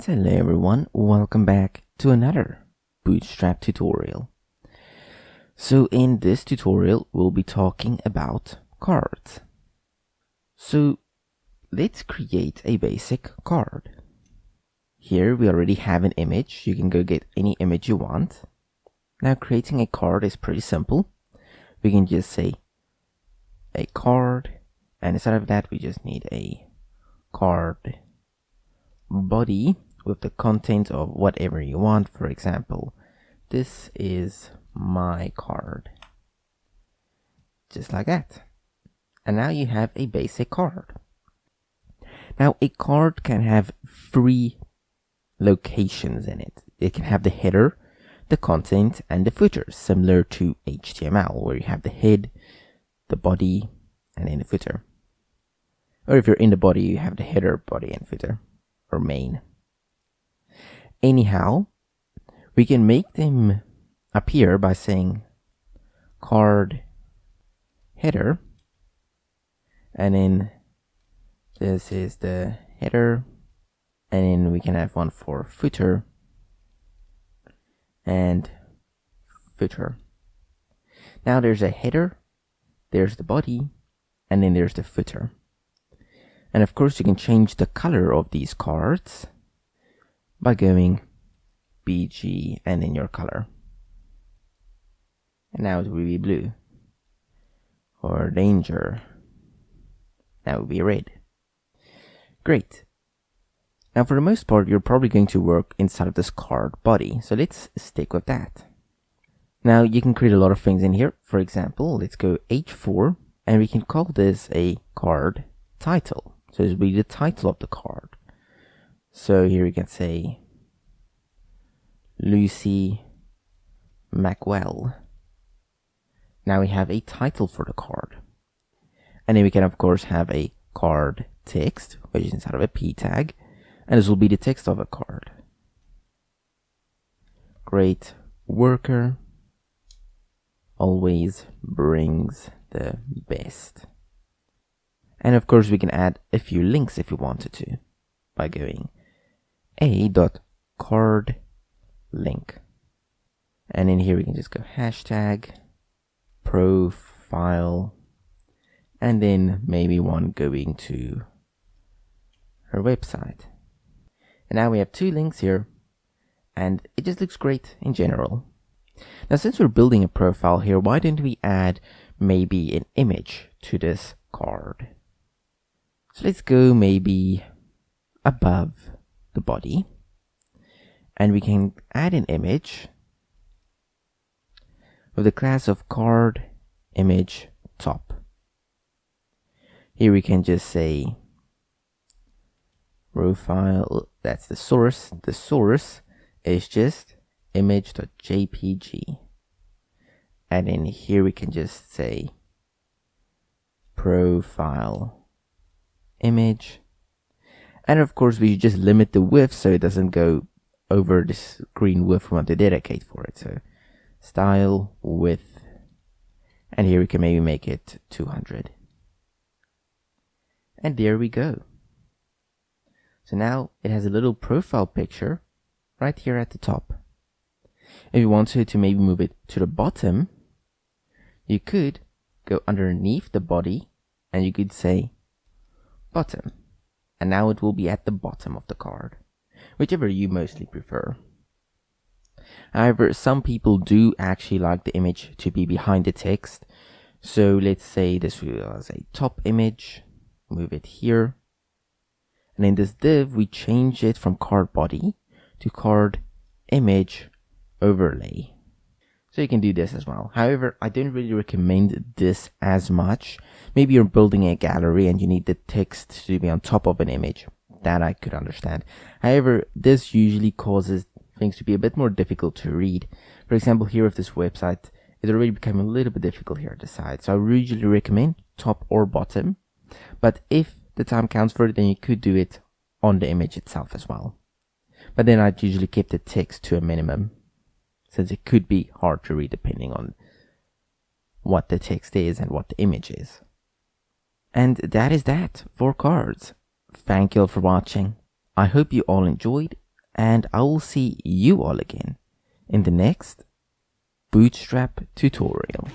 And hello everyone, welcome back to another Bootstrap tutorial. So in this tutorial we'll be talking about cards. So let's create a basic card. Here we already have an image. You can go get any image you want. Now creating a card is pretty simple. We can just say a card, and instead of that we just need a card body with the content of whatever you want. For example, this is my card, just like that. And now you have a basic card. Now a card can have three locations in it. It can have the header, the content, and the footer, similar to HTML, where you have the head, the body, and then the footer. Or if you're in the body, you have the header, body, and footer, or main. Anyhow, we can make them appear by saying card header, and then this is the header, and then we can have one for footer and footer. Now there's a header, there's the body, and then there's the footer. And of course you can change the color of these cards by going BG and then your color. And now it will be blue. Or danger. That will be red. Great. Now for the most part you're probably going to work inside of this card body. So let's stick with that. Now you can create a lot of things in here. For example, let's go H4 and we can call this a card title. So this will be the title of the card. So here we can say Lucy Macwell. Now we have a title for the card. And then we can of course have a card text, which is inside of a p tag. And this will be the text of a card. Great worker always brings the best. And of course we can add a few links if we wanted to by going a.card link. And in here we can just go hashtag profile and then maybe one going to her website. And now we have two links here and it just looks great in general. Now since we're building a profile here, why didn't we add maybe an image to this card? So let's go maybe above the body and we can add an image with the class of card image top. Here we can just say profile, that's the source. The source is just image.jpg. And in here we can just say profile image, and of course we just limit the width so it doesn't go over the screen width we want to dedicate for it. So style width, and here we can maybe make it 200, and there we go. So now it has a little profile picture right here at the top. If you wanted to maybe move it to the bottom, you could go underneath the body and you could say bottom, and now it will be at the bottom of the card, whichever you mostly prefer. However, some people do actually like the image to be behind the text, so let's say this was a top image, move it here, and in this div we change it from card body to card image overlay. So you can do this as well. However, I don't really recommend this as much. Maybe you're building a gallery and you need the text to be on top of an image. That I could understand. However, this usually causes things to be a bit more difficult to read. For example, here with this website, it already became a little bit difficult here at the side. So I usually recommend top or bottom. But if the time counts for it, then you could do it on the image itself as well. But then I'd usually keep the text to a minimum, since it could be hard to read depending on what the text is and what the image is. And that is that for cards. Thank you all for watching. I hope you all enjoyed, and I will see you all again in the next Bootstrap tutorial.